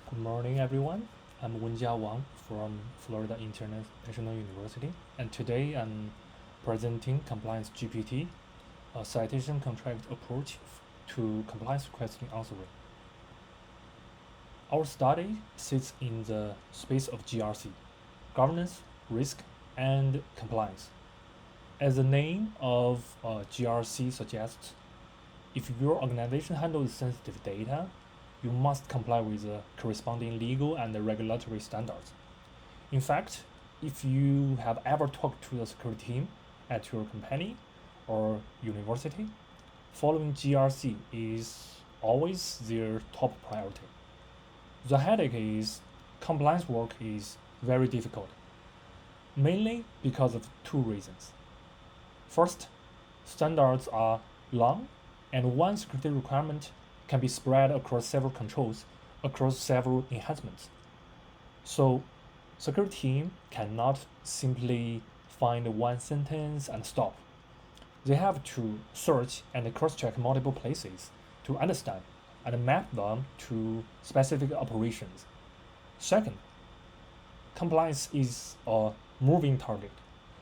Good morning, everyone. I'm Wenjia Wang from Florida International University, and today I'm presenting ComplianceGPT, a citation contract approach to compliance question answering. Our study sits in the space of GRC, governance, risk, and compliance. As the name of GRC suggests, if your organization handles sensitive data, you must comply with the corresponding legal and regulatory standards. In fact, if you have ever talked to the security team at your company or university, following GRC is always their top priority. The headache is compliance work is very difficult, mainly because of two reasons. First, standards are long, and one security requirement can be spread across several controls, across several enhancements. So, security team cannot simply find one sentence and stop. They have to search and cross-check multiple places to understand and map them to specific operations. Second, compliance is a moving target.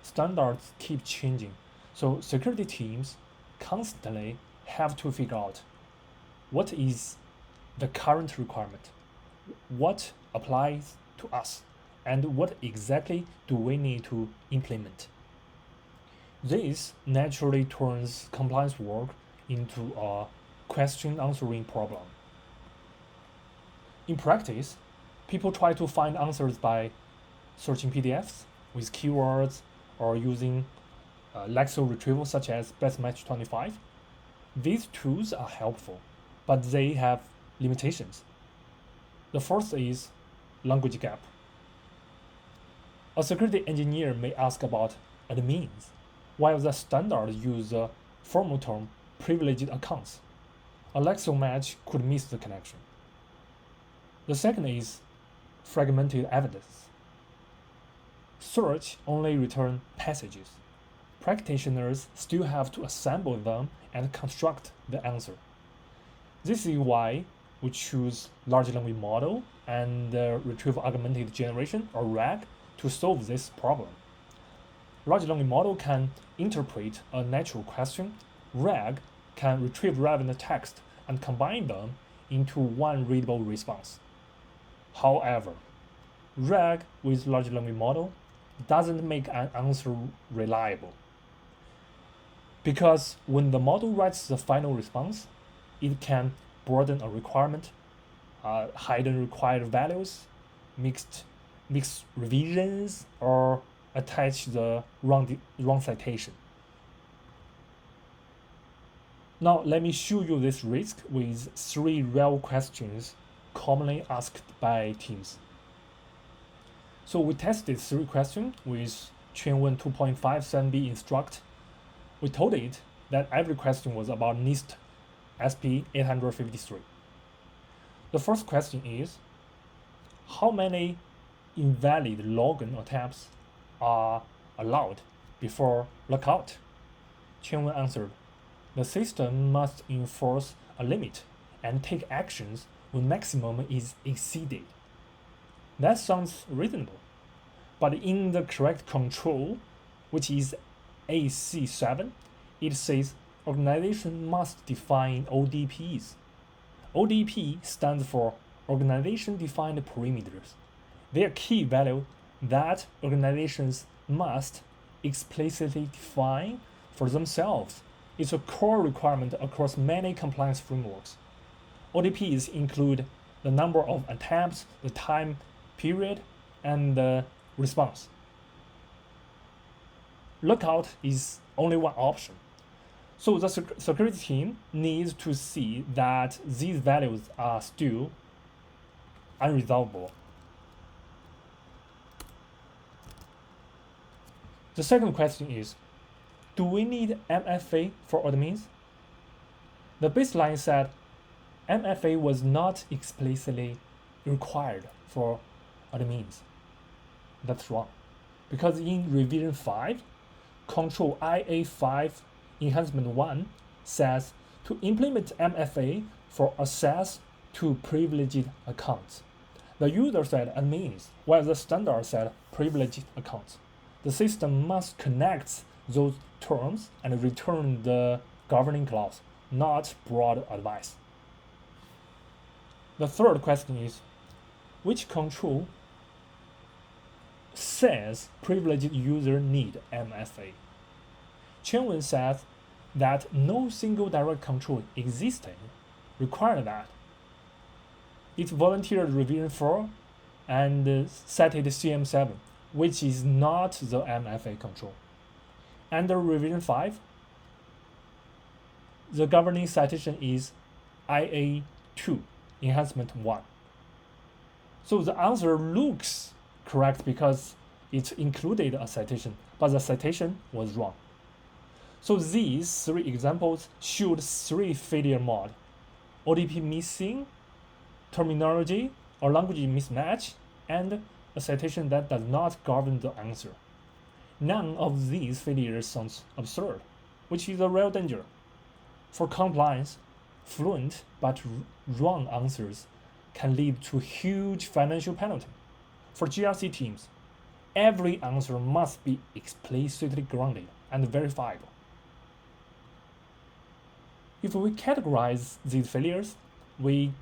Standards keep changing, so security teams constantly have to figure out what is the current requirement, what applies to us, and what exactly do we need to implement. This naturally turns compliance work into a question answering problem. In practice, people try to find answers by searching PDFs with keywords or using lexical retrieval such as best match 25. These tools are helpful, but they have limitations. The first is language gap. A security engineer may ask about admins, while the standard use the formal term privileged accounts. A lexical match could miss the connection. The second is fragmented evidence. Search only return passages. Practitioners still have to assemble them and construct the answer. This is why we choose large language model and retrieval augmented generation or RAG to solve this problem. Large language model can interpret a natural question. RAG can retrieve relevant text and combine them into one readable response. However, RAG with large language model doesn't make an answer reliable, because when the model writes the final response, it can broaden a requirement, hidden required values, mixed revisions, or attach the wrong citation. Now let me show you this risk with three real questions commonly asked by teams. So we tested three questions with Chainone 2.57b instruct. We told it that every question was about NIST SP 853. The first question is, how many invalid login attempts are allowed before lockout? Chainone answered, the system must enforce a limit and take actions when maximum is exceeded. That sounds reasonable, but in the correct control, which is AC7, it says organization must define ODPs. ODP stands for Organization Defined Perimeters. They are key value that organizations must explicitly define for themselves. It's a core requirement across many compliance frameworks. ODPs include the number of attempts, the time period, and the response. Lookout is only one option. So the security team needs to see that these values are still unresolvable. The second question is, do we need MFA for admins? The baseline said MFA was not explicitly required for admins. That's wrong, because in revision 5, Control IA5 Enhancement 1 says to implement MFA for access to privileged accounts. The user set admins, while the standard set privileged accounts. The system must connect those terms and return the governing clause, not broad advice. The third question is, which control says privileged user need MFA? Chen says that no single direct control existing required that. It volunteered revision 4 and cited CM7, which is not the MFA control. Under revision 5, the governing citation is IA2, enhancement 1. So the answer looks correct because it included a citation, but the citation was wrong. So these three examples showed three failure modes: ODP missing, terminology or language mismatch, and a citation that does not govern the answer. None of these failures sounds absurd, which is a real danger. For compliance, fluent but wrong answers can lead to huge financial penalty. For GRC teams, every answer must be explicitly grounded and verifiable. If we categorize these failures, we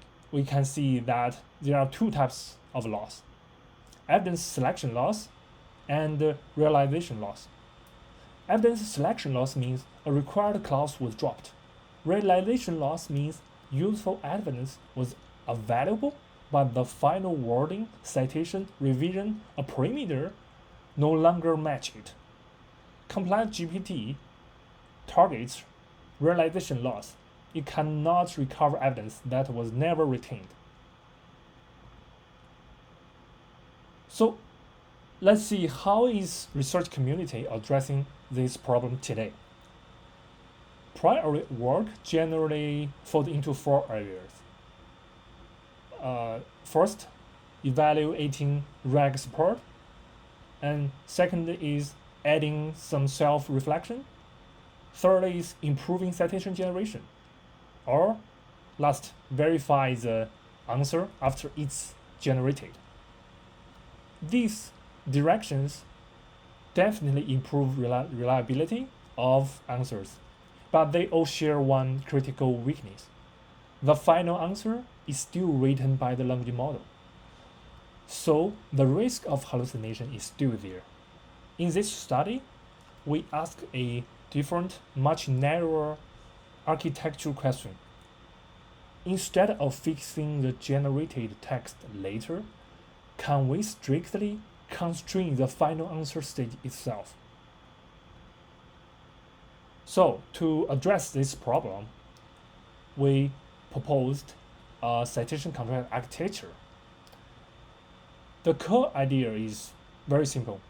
can see that there are two types of loss: evidence selection loss and realization loss. Evidence selection loss means a required clause was dropped. Realization loss means useful evidence was available, but the final wording, citation, revision, or parameter no longer match it. ComplianceGPT targets realization loss. It cannot recover evidence that was never retained. So let's see how is research community addressing this problem today. Prior work generally falls into 4 areas. First, evaluating reg support, and second is adding some self-reflection. Third is improving citation generation, or last, verify the answer after it's generated. These directions definitely improve reliability of answers, but they all share one critical weakness. The final answer is still written by the language model, so the risk of hallucination is still there. In this study, we asked a different, much narrower architectural question. Instead of fixing the generated text later, can we strictly constrain the final answer stage itself? So, to address this problem, we proposed a citation-contract architecture. The core idea is very simple.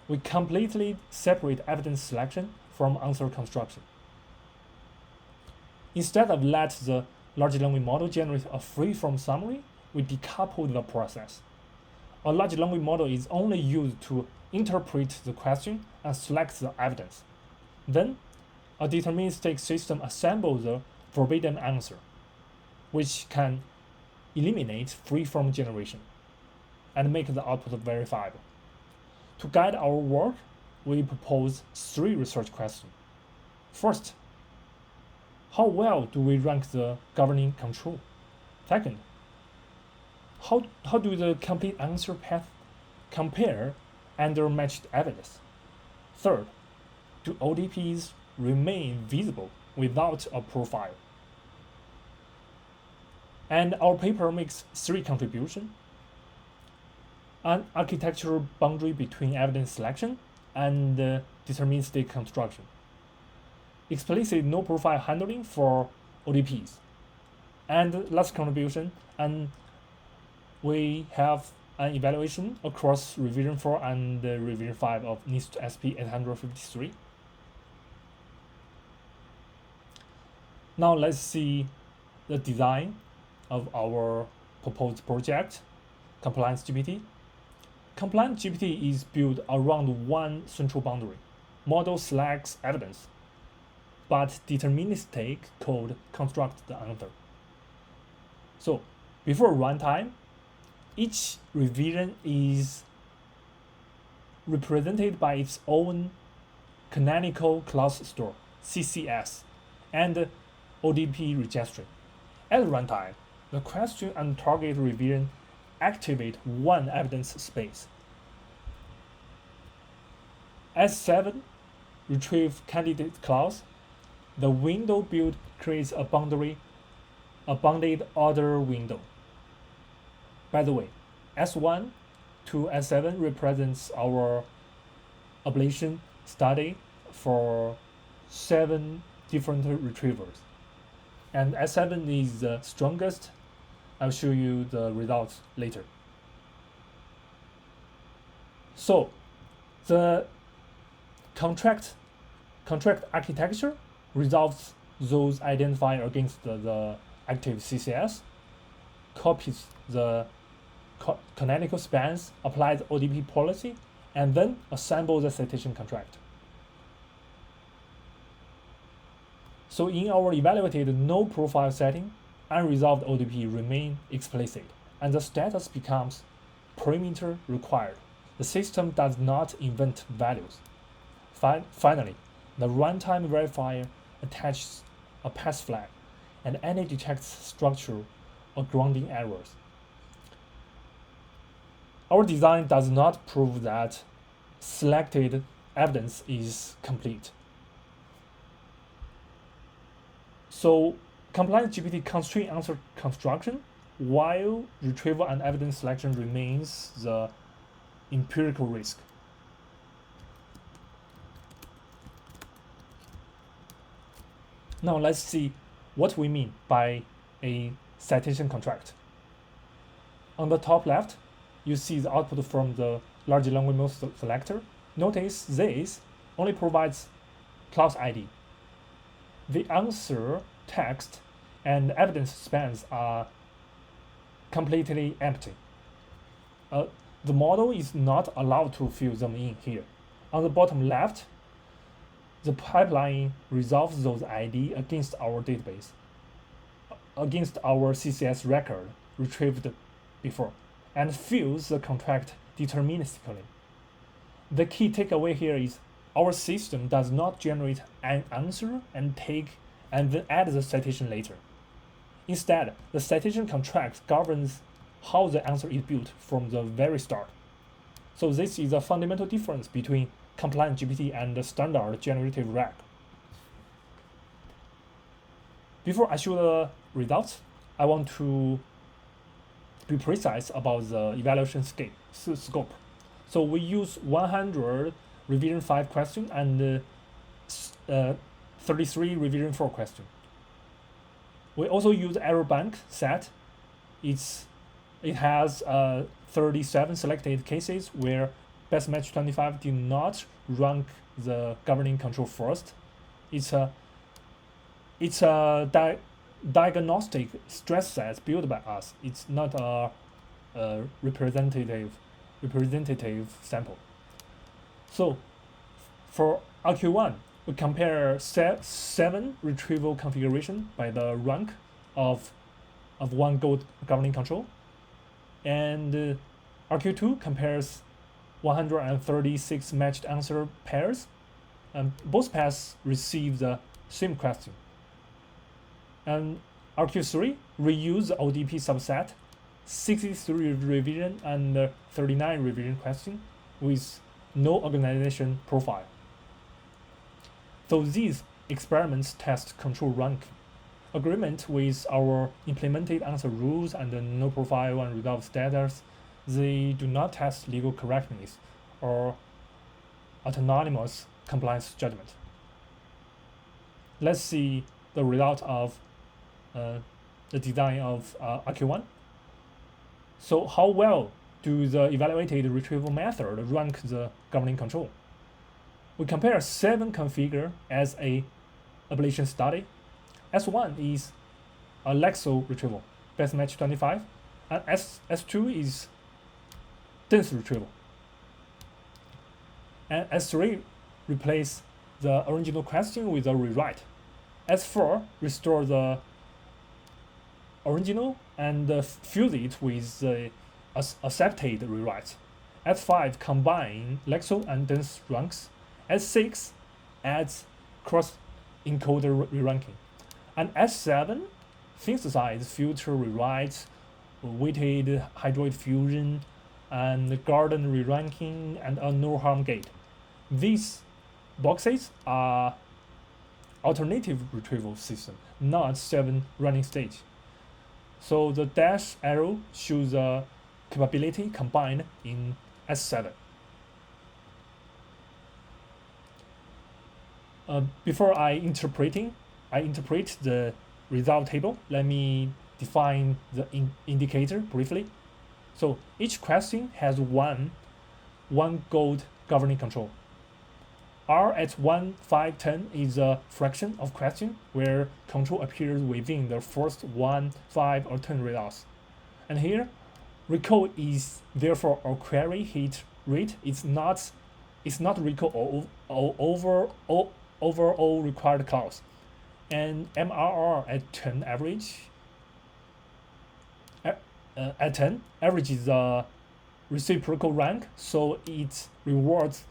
We completely separate evidence selection from answer construction. Instead of let the large language model generate a free-form summary, we decouple the process. A large language model is only used to interpret the question and select the evidence. Then, a deterministic system assembles the forbidden answer, which can eliminate free-form generation and make the output verifiable. To guide our work, we propose 3 research questions. First, how well do we rank the governing control? Second, how do the complete answer path compare under matched evidence? Third, do ODPs remain visible without a profile? And our paper makes 3 contributions: an architectural boundary between evidence selection and deterministic construction, explicit no profile handling for ODPs, and last contribution, and we have an evaluation across revision 4 and revision 5 of NIST SP 853. Now let's see the design of our proposed project, ComplianceGPT. ComplianceGPT is built around one central boundary. Model selects evidence, but deterministic code constructs the answer. So before runtime, Each revision is represented by its own canonical class store, CCS, and ODP registry. At runtime, the question and target revision activate one evidence space. S7 retrieve candidate clause. The window build creates a bounded order window. By the way, S1 to S7 represents our ablation study for 7 different retrievers. And S7 is the strongest. I'll show you the results later. So the contract architecture resolves those identifiers against the active CCS, copies the canonical spans, applies ODP policy, and then assembles the citation contract. So in our evaluated no profile setting, unresolved ODP remain explicit, and the status becomes perimeter required. The system does not invent values. Finally, the runtime verifier attaches a pass flag and any detects structural or grounding errors. Our design does not prove that selected evidence is complete. So ComplianceGPT constrain answer construction, while retrieval and evidence selection remains the empirical risk. Now let's see what we mean by a citation contract. On the top left, you see the output from the large language model selector. Notice this only provides clause ID. The answer text and evidence spans are completely empty. The model is not allowed to fill them in here. On the bottom left, the pipeline resolves those ID against our database, against our CCS record retrieved before, and fills the contract deterministically. The key takeaway here is our system does not generate an answer and then add the citation later. Instead, the citation contract governs how the answer is built from the very start. So this is a fundamental difference between ComplianceGPT and the standard generative RAG. Before I show the results, I want to be precise about the evaluation scope. So we use 100 revision 5 question and 33 revision 4 question. We also use error bank set. It has 37 selected cases where best match 25 did not rank the governing control first. It's a diagnostic stress set built by us. It's not a representative sample. So for RQ1, we compare 7 retrieval configuration by the rank of one governing control, and RQ2 compares 136 matched answer pairs, and both pairs receive the same question. And RQ3 reuse the ODP subset, 63 revision and 39 revision question with no organization profile. So these experiments test control rank. Agreement with our implemented answer rules and no profile and resolved status, they do not test legal correctness or autonomous compliance judgment. Let's see the result of the design of RQ1. So how well do the evaluated retrieval method rank the governing control? We compare 7 configure as a ablation study. S1 is a Lexo retrieval, best match 25, and S2 is dense retrieval. And S3 replace the original question with a rewrite. S4 restore the original and fuse it with the accepted rewrites. S5 combine lexo and dense ranks. S6 adds cross-encoder re-ranking. And S7 synthesize filter rewrites, weighted hydroid fusion, and garden re-ranking, and a no-harm gate. These boxes are alternative retrieval system, not 7 running stage. So the dash arrow shows the capability combined in S7. Before I interpret the result table, let me define the indicator briefly. So each question has one gold governing control. R at 1, 5, 10 is a fraction of question where control appears within the first 1, 5, or 10 results. And here, recall is therefore a query hit rate. It's not recall over all required calls. And MRR at 10 average. At 10, average is a reciprocal rank, so it rewards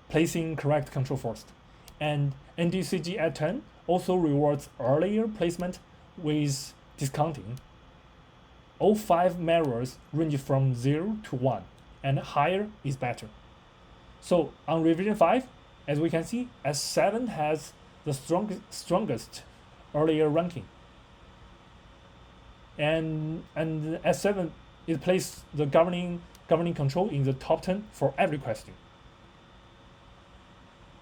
placing correct control first. And NDCG at 10 also rewards earlier placement with discounting. All 5 measures range from 0 to 1, and higher is better. So on revision 5, as we can see, S7 has the strongest earlier ranking. And S7 it places the governing control in the top 10 for every question.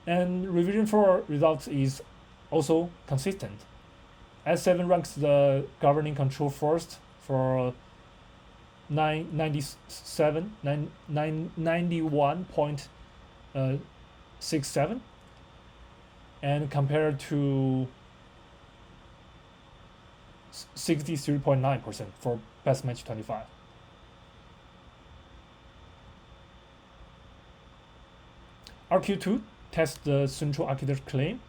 And revision 4 results is also consistent. S7 ranks the governing control first for 91.67, and compared to 63.9% for best match 25. RQ2 tests the central architecture claim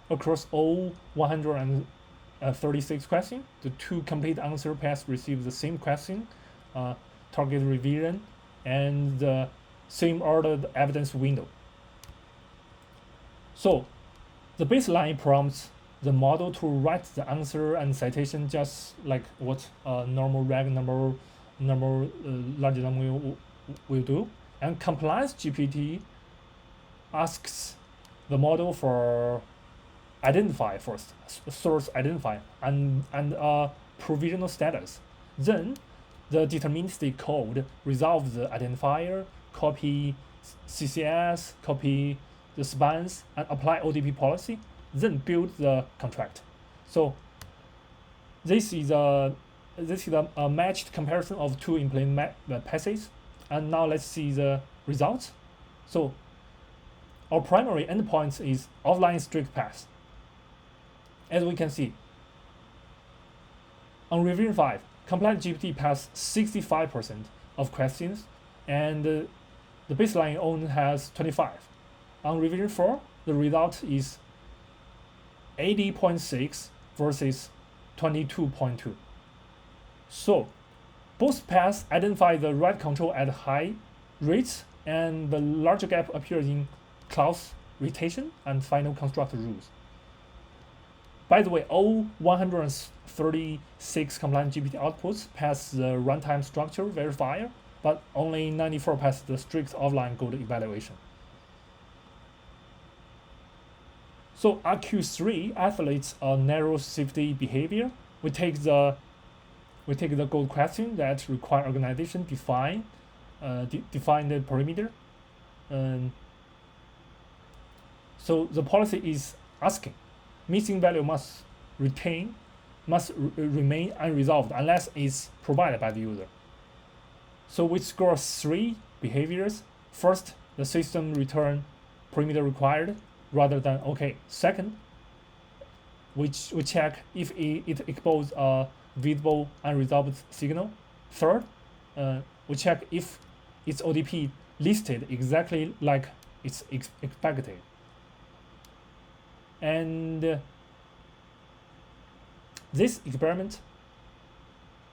across all 136 questions. The 2 complete answer paths receive the same question, target revision, and the same ordered evidence window. So the baseline prompts the model to write the answer and citation just like what a normal reg number large number will do. And ComplianceGPT asks the model for identifier first, source identifier, and provisional status. Then the deterministic code resolves the identifier, copy CCS, copy the spans, and apply ODP policy, then build the contract. So this is a matched comparison of 2 implement passes. And now let's see the results. So our primary endpoint is offline strict path. As we can see, on revision 5, ComplianceGPT passed 65% of questions, and the baseline only has 25. On revision 4, the result is 80.6 versus 22.2. So both paths identify the right control at high rates, and the larger gap appears in clause rotation and final construct rules. By the way, all 136 ComplianceGPT outputs pass the runtime structure verifier, but only 94 pass the strict offline code evaluation. So RQ3 athletes a narrow safety behavior. We take the gold question that require organization define the perimeter. So the policy is asking missing value must remain unresolved unless it's provided by the user. So we score 3 behaviors. First, the system return perimeter required rather than OK. Second, we check if it exposes a visible unresolved signal. Third, we check if its ODP listed exactly like it's expected. And this experiment,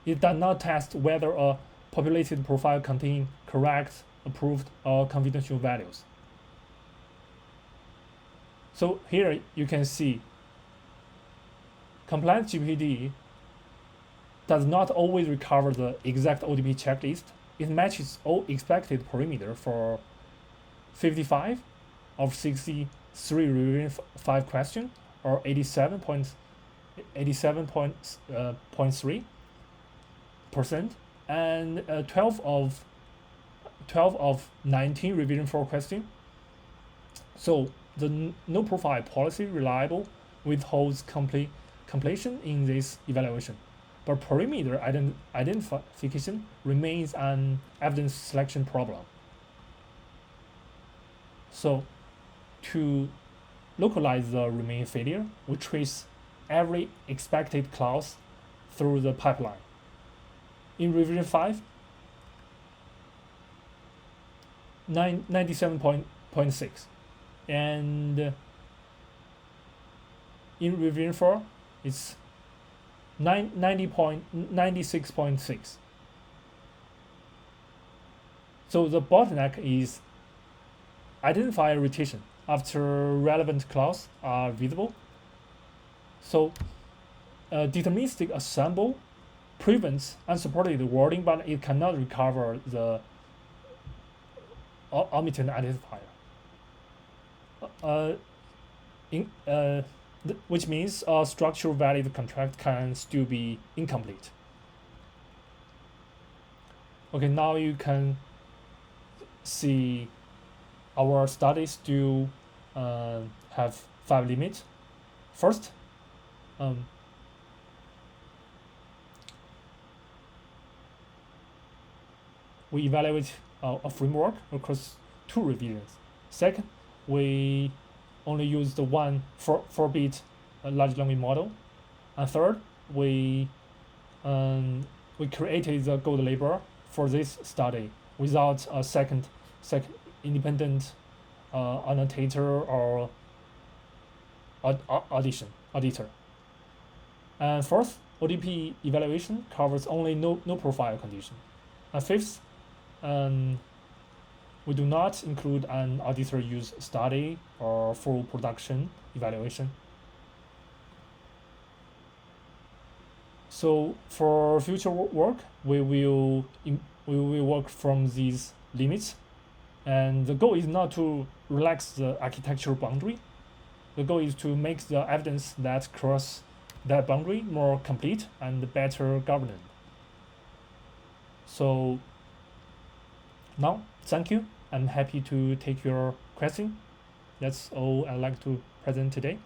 it does not test whether a populated profile contain correct, approved, or confidential values. So here you can see ComplianceGPT does not always recover the exact ODP checklist. It matches all expected parameter for 55 of 63 reviewing 5 questions, or 87.3%, and 12 of 19 revision 4 questions. So the no profile policy reliable withholds completion in this evaluation, but parameter identification remains an evidence selection problem. So to localize the remaining failure, we trace every expected clause through the pipeline. In revision 5, 97.6, and in revision 4, it's 96.6. So the bottleneck is identify rotation after relevant clause are visible. So deterministic assemble prevents unsupported wording, but it cannot recover the omitted identifier. Which means a structural valid contract can still be incomplete. Okay, now you can see our study still have 5 limits. First, we evaluate a framework across 2 revisions. Second, we only use the 4-bit large language model. And third, we created the gold label for this study without a second independent annotator or auditor. And fourth, ODP evaluation covers only no profile condition. And fifth, we do not include an auditor use study or full production evaluation. So for future work, we will work from these limits, and the goal is not to relax the architectural boundary. The goal is to make the evidence that cross that boundary more complete and better governed. So now, thank you. I'm happy to take your question. That's all I'd like to present today.